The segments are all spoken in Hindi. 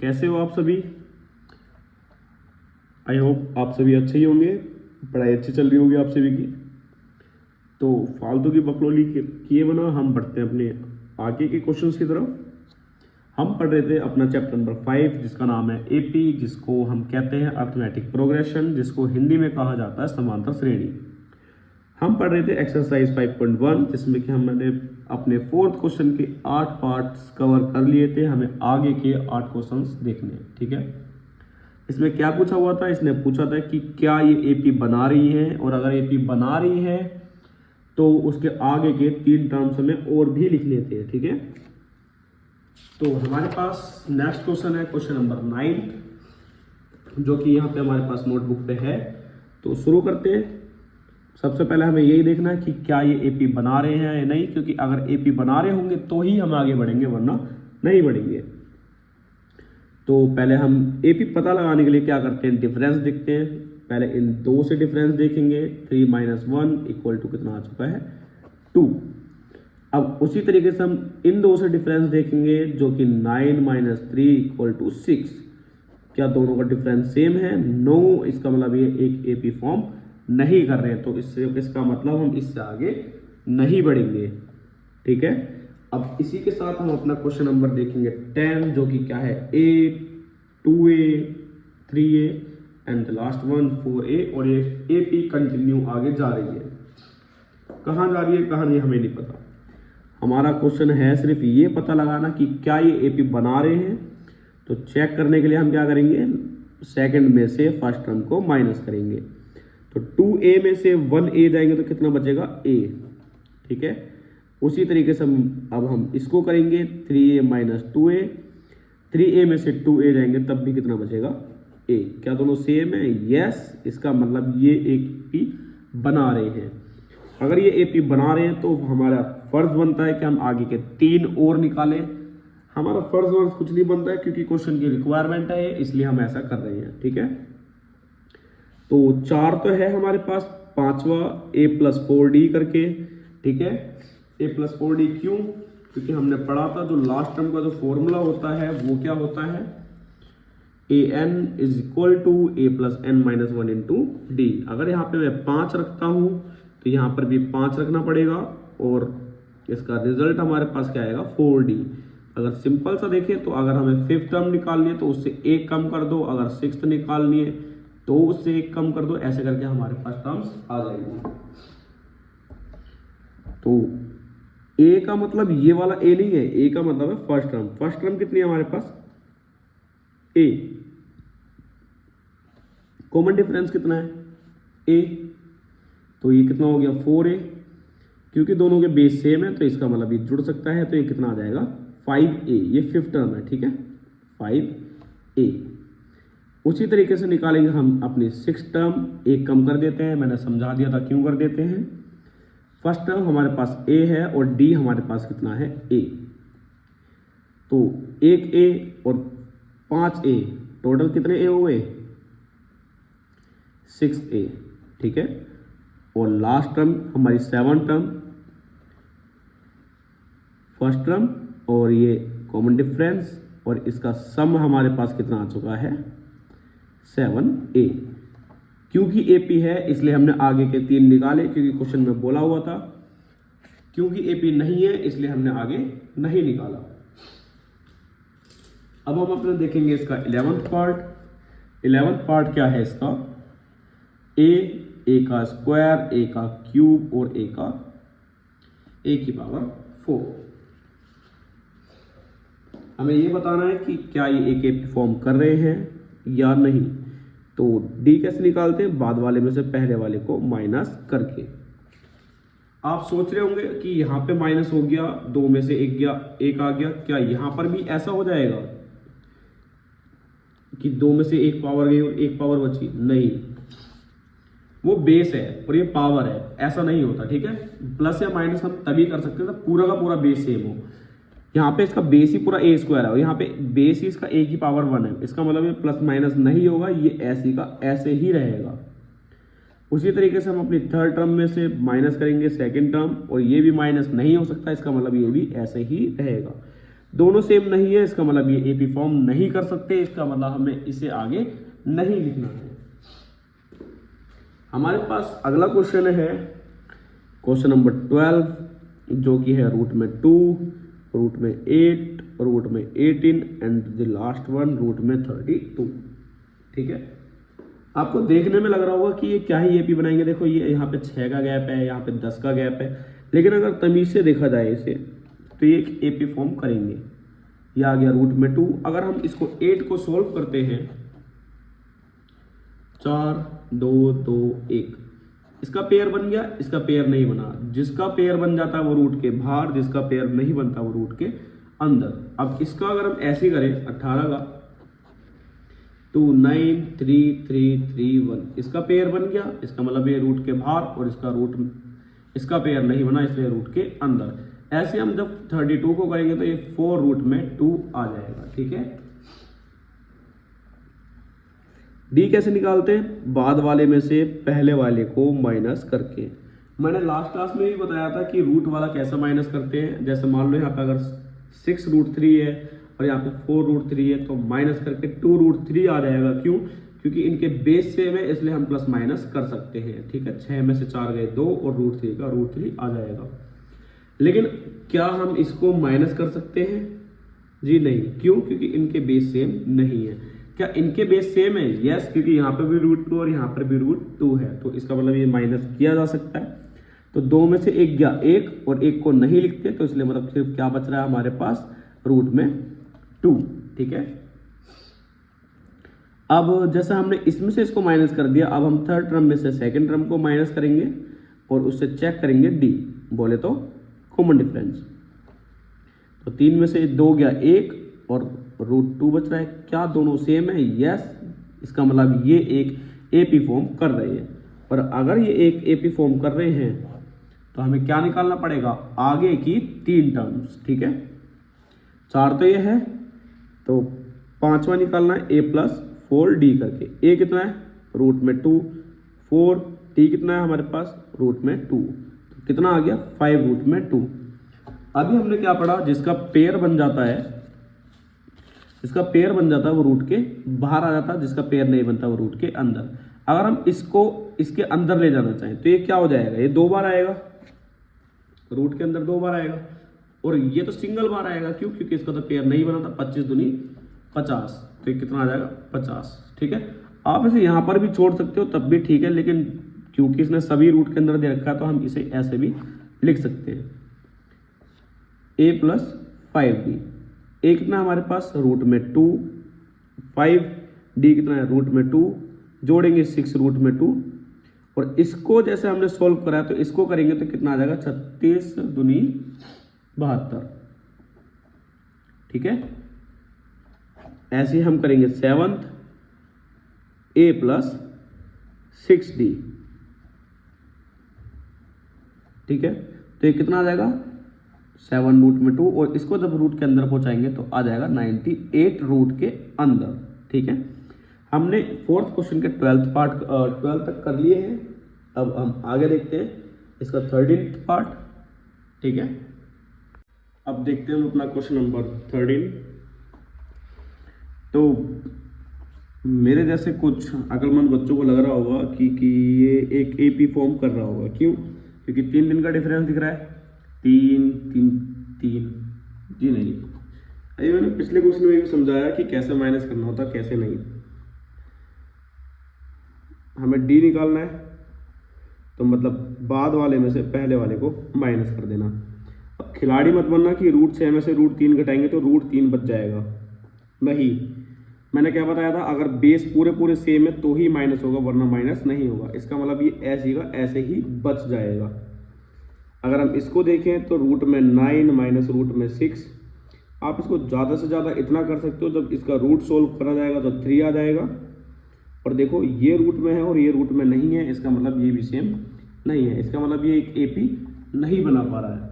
कैसे हो आप सभी? आई होप आप सभी अच्छे ही होंगे, पढ़ाई अच्छी चल रही होगी आप सभी की। तो फालतू की बकलोली किए बना हम बढ़ते हैं अपने आगे के क्वेश्चंस की तरफ। हम पढ़ रहे थे अपना चैप्टर नंबर 5 जिसका नाम है एपी, जिसको हम कहते हैं अर्थमेटिक प्रोग्रेशन, जिसको हिंदी में कहा जाता है समांतर श्रेणी। हम पढ़ रहे थे एक्सरसाइज 5.1 जिसमें कि हमने अपने 4th क्वेश्चन के 8 पार्ट्स कवर कर लिए थे। हमें आगे के 8 क्वेश्चंस देखने हैं, ठीक है। इसमें क्या पूछा हुआ था? इसने पूछा था कि क्या ये एपी बना रही है, और अगर एपी बना रही है तो उसके आगे के 3 टर्म्स हमें और भी लिखने थे, ठीक है। तो हमारे पास नेक्स्ट क्वेश्चन है क्वेश्चन नंबर 9, जो कि यहाँ पे हमारे पास नोटबुक पे है। तो शुरू करते हैं। सबसे पहले हमें यही देखना है कि क्या ये एपी बना रहे हैं या नहीं, क्योंकि अगर एपी बना रहे होंगे तो ही हम आगे बढ़ेंगे, वरना नहीं बढ़ेंगे। तो पहले हम एपी पता लगाने के लिए क्या करते हैं, डिफरेंस देखते हैं। पहले इन दो से डिफरेंस देखेंगे। 3 - 1 = कितना आ चुका है? 2। अब उसी तरीके से हम इन दो से डिफरेंस देखेंगे, जो कि 9 - 3 = 6। क्या दोनों का डिफरेंस सेम है? नो। इसका मतलब ये एक एपी फॉर्म नहीं कर रहे हैं, तो इसका मतलब हम इससे आगे नहीं बढ़ेंगे, ठीक है। अब इसी के साथ हम अपना क्वेश्चन नंबर देखेंगे 10, जो कि क्या है? A, 2A, 3A and the last one 4A। और ये एपी कंटिन्यू आगे जा रही है। कहाँ जा रही है, कहाँ नहीं, हमें नहीं पता। हमारा क्वेश्चन है सिर्फ ये पता लगाना कि क्या ये एपी बना रहे हैं। तो चेक करने के लिए हम क्या करेंगे, सेकंड में से फर्स्ट टर्म को माइनस करेंगे। तो 2A में से 1A जाएंगे तो कितना बचेगा? A, ठीक है। उसी तरीके से अब हम इसको करेंगे 3A - 2A। 3A में से 2A जाएंगे तब भी कितना बचेगा? A। क्या दोनों सेम है? यस। इसका मतलब ये एक एपी बना रहे हैं। अगर ये एपी बना रहे हैं तो हमारा फर्ज बनता है कि हम आगे के 3 और निकालें। हमारा फर्ज वर्ज कुछ नहीं बनता है, क्योंकि क्वेश्चन की रिक्वायरमेंट है, इसलिए हम ऐसा कर रहे हैं, ठीक है। तो 4 तो है हमारे पास, 5वां A+4D करके, ठीक है। A+4D क्यों? क्योंकि हमने पढ़ा था जो लास्ट टर्म का जो फॉर्मूला होता है वो क्या होता है? AN = A + n - 1 × D। अगर यहाँ पे मैं 5 रखता हूँ तो यहाँ पर भी 5 रखना पड़ेगा, और इसका रिजल्ट हमारे पास क्या आएगा? 4D। अगर सिंपल सा देखें तो अगर हमें 5th टर्म निकालनी है तो उससे 1 कम कर दो, अगर 6th निकालनी है तो उससे 1 कम कर दो, ऐसे करके हमारे पास टर्म्स आ जाएगी। तो ए का मतलब ये वाला ए नहीं है, ए का मतलब है फर्स्ट टर्म। फर्स्ट टर्म कितनी है हमारे पास? ए। कॉमन डिफरेंस कितना है? ए। तो ये कितना हो गया? 4A। क्योंकि दोनों के बेस सेम है तो इसका मतलब ये जुड़ सकता है, तो ये कितना आ जाएगा? 5A। ये 5th टर्म है, ठीक है, 5A। उसी तरीके से निकालेंगे हम अपनी 6th टर्म। 1 कम कर देते हैं, मैंने समझा दिया था क्यों कर देते हैं। फर्स्ट टर्म हमारे पास A है और D हमारे पास कितना है? A। तो 1A और 5A टोटल कितने A हो गए? 6A, ठीक है। और लास्ट टर्म हमारी 7th टर्म, फर्स्ट टर्म और ये कॉमन डिफरेंस, और इसका सम हमारे पास कितना आ चुका है? 7A। क्योंकि एपी है इसलिए हमने आगे के 3 निकाले, क्योंकि क्वेश्चन में बोला हुआ था। क्योंकि एपी नहीं है इसलिए हमने आगे नहीं निकाला। अब हम अपने देखेंगे इसका 11th पार्ट। 11th पार्ट क्या है इसका? a का स्क्वायर, a का क्यूब और a की पावर 4। हमें ये बताना है कि क्या ये एक एपी फॉर्म कर रहे हैं या नहीं। तो डी कैसे निकालते हैं? बाद वाले में से पहले वाले को माइनस करके। आप सोच रहे होंगे कि यहाँ पे माइनस हो गया, 2 में से 1 आ गया, क्या यहाँ पर भी ऐसा हो जाएगा कि 2 में से 1 पावर गई और 1 पावर बची? नहीं, वो बेस है और ये पावर है, ऐसा नहीं होता, ठीक है। प्लस या माइनस हम तभी कर सकते हैं पूरा का पूरा बेस सेम हो। यहाँ पे इसका बेस ही पूरा A² है और यहाँ पे बेस ही इसका A की पावर 1 है। इसका मतलब ये प्लस माइनस नहीं होगा, ये ऐसे का ऐसे ही रहेगा। उसी तरीके से हम अपनी 3rd टर्म में से माइनस करेंगे 2nd टर्म, और ये भी माइनस नहीं हो सकता, इसका मतलब ये भी ऐसे ही रहेगा। दोनों सेम नहीं है, इसका मतलब ये एपी फॉर्म नहीं कर सकते, इसका मतलब हमें इसे आगे नहीं लिखना है। हमारे पास अगला क्वेश्चन है क्वेश्चन नंबर 12, जो कि है रूट में 2, रूट में 8, रूट में 18 and the last one root में 32। ठीक है, आपको देखने में लग रहा होगा कि ये क्या ही एपी बनाएंगे। देखो ये यहाँ पे 6 का गैप है, यहाँ पे 10 का गैप है, लेकिन अगर तमीज से देखा जाए इसे तो ये एक एपी फॉर्म करेंगे। ये आ गया रूट में 2। अगर हम इसको 8 को सोल्व करते हैं, 4 2 2 1, इसका पेयर बन गया, इसका पेयर नहीं बना। जिसका पेयर बन जाता है वो रूट के बाहर, जिसका पेयर नहीं बनता वो रूट के अंदर। अब इसका अगर हम ऐसे करें 18 का 2 9 3 3 3 1, इसका पेयर बन गया, इसका मतलब ये रूट के बाहर, और इसका पेयर नहीं बना इसलिए रूट के अंदर। ऐसे हम जब 32 को करेंगे तो ये 4 रूट में 2 आ जाएगा। ठीक है, डी कैसे निकालते हैं? बाद वाले में से पहले वाले को माइनस करके। मैंने लास्ट क्लास में भी बताया था कि रूट वाला कैसे माइनस करते हैं। जैसे मान लो यहाँ पे अगर 6 रूट 3 है और यहाँ पे 4 रूट 3 है, तो माइनस करके 2 रूट 3 आ जाएगा। क्यों? क्योंकि इनके बेस सेम है, इसलिए हम प्लस माइनस कर सकते हैं। ठीक है, 6 में से 4 गए 2 और रूट 3 का रूट 3 आ जाएगा। लेकिन क्या हम इसको माइनस कर सकते हैं? जी नहीं। क्यों? क्योंकि इनके बेस सेम नहीं है। क्या इनके बेस सेम है? यस, क्योंकि यहाँ पर भी रूट 2 और यहाँ पर भी रूट 2 है, तो इसका मतलब ये माइनस किया जा सकता है। तो 2 में से 1 गया 1, और 1 को नहीं लिखते, तो इसलिए मतलब सिर्फ क्या बच रहा है हमारे पास? रूट में 2। ठीक है, अब जैसा हमने इसमें से इसको माइनस कर दिया, अब हम थर्ड टर्म में से सेकंड टर्म को माइनस करेंगे और उससे चेक करेंगे डी, बोले तो कॉमन डिफरेंस। तो 3 में से 2 गया 1 और रूट 2 बच रहा है। क्या दोनों सेम है? यस, इसका मतलब ये एक एपी फॉर्म कर रहे हैं। और अगर ये एक एपी फॉर्म कर रहे हैं तो हमें क्या निकालना पड़ेगा? आगे की 3 टर्म्स। ठीक है, 4 तो ये है, तो 5वां निकालना है a प्लस 4d करके। a कितना है? रूट में 2, 4, d कितना है हमारे पास? रूट में 2, तो कितना आ गया? 5 रूट में 2। अभी हमने क्या पढ़ा? जिसका पेयर बन जाता है वो रूट के बाहर आ जाता है, जिसका पेयर नहीं बनता वो रूट के अंदर। अगर हम इसको इसके अंदर ले जाना चाहें तो ये क्या हो जाएगा? ये 2 बार आएगा, रूट के अंदर 2 बार आएगा, और ये तो सिंगल बार आएगा। क्यों? क्योंकि इसका तो पेयर नहीं बना था। 25 दूनी 50, तो ये कितना आ जाएगा? 50। ठीक है, आप इसे यहाँ पर भी छोड़ सकते हो तब भी ठीक है, लेकिन क्योंकि इसने सभी रूट के अंदर दे रखा है तो हम इसे ऐसे भी लिख सकते हैं, a प्लस 5d। a कितना हमारे पास? रूट में 2, 5, d कितना है? रूट में 2, जोड़ेंगे 6 रूट में 2, और इसको जैसे हमने सोल्व करा तो इसको करेंगे तो कितना आ जाएगा? 36 दूनी 72। ठीक है, ऐसे ही हम करेंगे 7th, a प्लस 6d। ठीक है, तो ये कितना आ जाएगा? 7 रूट में 2, और इसको जब रूट के अंदर पहुंचाएंगे तो आ जाएगा 98 रूट के अंदर। ठीक है, हमने 4th क्वेश्चन के 12 तक कर लिए हैं। अब हम आगे देखते हैं इसका 13th पार्ट। ठीक है, अब देखते हैं हम अपना क्वेश्चन नंबर 13। तो मेरे जैसे कुछ अक्लमंद बच्चों को लग रहा होगा कि ये एक एपी फॉर्म कर रहा होगा। क्यों? क्योंकि 3 दिन का डिफरेंस दिख रहा है, 3 3 3। जी नहीं, अभी मैंने पिछले क्वेश्चन में भी समझाया कि कैसे माइनस करना होता, कैसे नहीं। हमें डी निकालना है, तो मतलब बाद वाले में से पहले वाले को माइनस कर देना। अब खिलाड़ी मत बनना कि रूट 6 में से रूट 3 घटाएंगे तो रूट 3 बच जाएगा। नहीं, मैंने क्या बताया था? अगर बेस पूरे सेम है तो ही माइनस होगा, वरना माइनस नहीं होगा। इसका मतलब ये ऐसे का ऐसे ही बच जाएगा। अगर हम इसको देखें तो रूट में 9 माइनस रूट में 6। आप इसको ज़्यादा से ज़्यादा इतना कर सकते हो, जब इसका रूट सोल्व करा जाएगा तो 3 आ जाएगा। और देखो ये रूट में है और ये रूट में नहीं है, इसका मतलब ये भी सेम नहीं है, इसका मतलब ये एक एपी नहीं बना पा रहा है।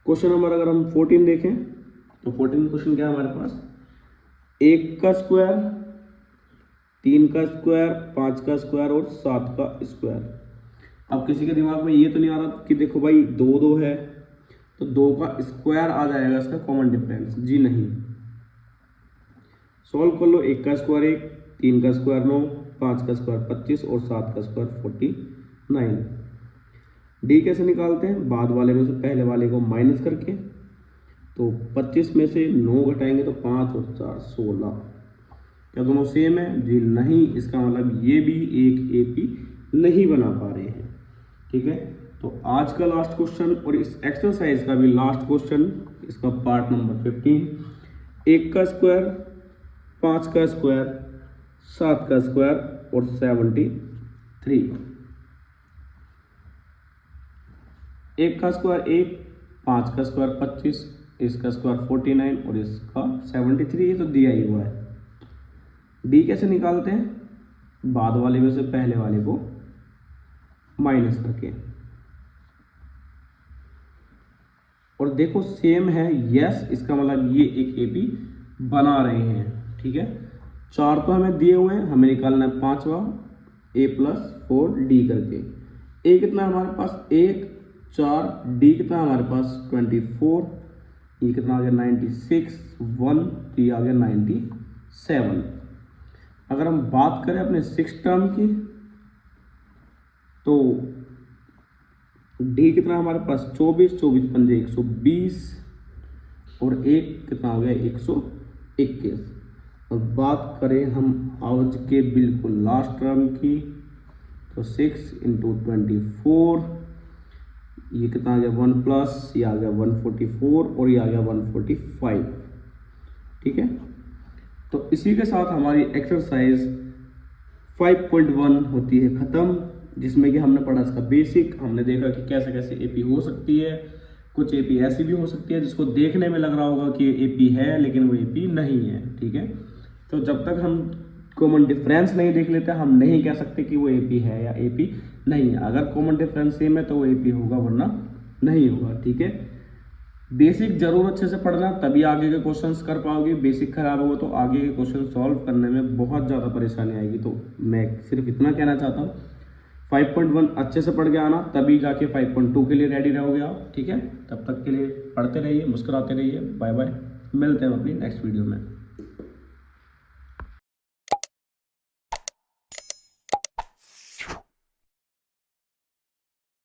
क्वेश्चन नंबर अगर हम 14 देखें तो 14 क्वेश्चन क्या है हमारे पास? 1 का स्क्वायर, 3 का स्क्वायर, 5 का स्क्वायर और 7 का स्क्वायर। अब किसी के दिमाग में ये तो नहीं आ रहा कि देखो भाई 2 2 है तो 2 का स्क्वायर आ जाएगा इसका कॉमन डिफरेंस, जी नहीं। सॉल्व कर लो, 1 का स्क्वायर 1, 3 का स्क्वायर 9, 5 का स्क्वायर 25 और 7 का स्क्वायर 49। डी कैसे निकालते हैं, बाद वाले में से पहले वाले को माइनस करके। तो 25 में से 9 घटाएंगे तो 5 और 4 16। क्या दोनों सेम है, जी नहीं। इसका मतलब ये भी एक एपी नहीं बना पा रहे हैं, ठीक है। तो आज का लास्ट क्वेश्चन और इस एक्सरसाइज का भी लास्ट क्वेश्चन, इसका पार्ट नंबर 15, 1 का स्क्वायर, 5 का स्क्वायर, 7 का स्क्वायर और 73। 1 का स्क्वायर 1, 5 का स्क्वायर 25, इसका स्क्वायर 49 और इसका 73, ये तो दिया ही हुआ है। डी कैसे निकालते हैं, बाद वाले में से पहले वाले को माइनस करके। और देखो सेम है, यस, इसका मतलब ये एक एपी बना रहे हैं, ठीक है। 4 तो हमें दिए हुए हैं, हमें निकालना है 5वां, a + 4d करके। a कितना हमारे पास 1, 4, d कितना हमारे पास 24, ये कितना आ गया 96, 1, तो ये आ गया 97। अगर हम बात करें अपने 6 टर्म की, तो डी कितना हमारे पास 24, 24 पंजे 120 और 1 कितना हो गया 121। और बात करें हम आज के बिल्कुल लास्ट टर्म की, तो 6 × 24, ये कितना आ गया 1 प्लस, ये आ गया 144 और ये आ गया 145, ठीक है। तो इसी के साथ हमारी एक्सरसाइज 5.1 होती है ख़त्म, जिसमें कि हमने पढ़ा इसका बेसिक। हमने देखा कि कैसे कैसे एपी हो सकती है। कुछ एपी ऐसी भी हो सकती है जिसको देखने में लग रहा होगा कि एपी है लेकिन वो एपी नहीं है, ठीक है। तो जब तक हम कॉमन डिफरेंस नहीं देख लेते हम नहीं कह सकते कि वो एपी है या एपी नहीं है। अगर कॉमन डिफरेंस सेम है तो वो एपी होगा, वरना नहीं होगा, ठीक है। बेसिक जरूर अच्छे से पढ़ना, तभी आगे के क्वेश्चंस कर पाओगे। बेसिक खराब होगा तो आगे के क्वेश्चन सॉल्व करने में बहुत ज़्यादा परेशानी आएगी। तो मैं सिर्फ इतना कहना चाहता हूँ, 5.1 अच्छे से पढ़ के आना, तभी जाके 5.2 के लिए रेडी रहोगे आप, ठीक है। तब तक के लिए पढ़ते रहिए, मुस्कुराते रहिए। बाय बाय, मिलते हैं अपनी नेक्स्ट वीडियो में।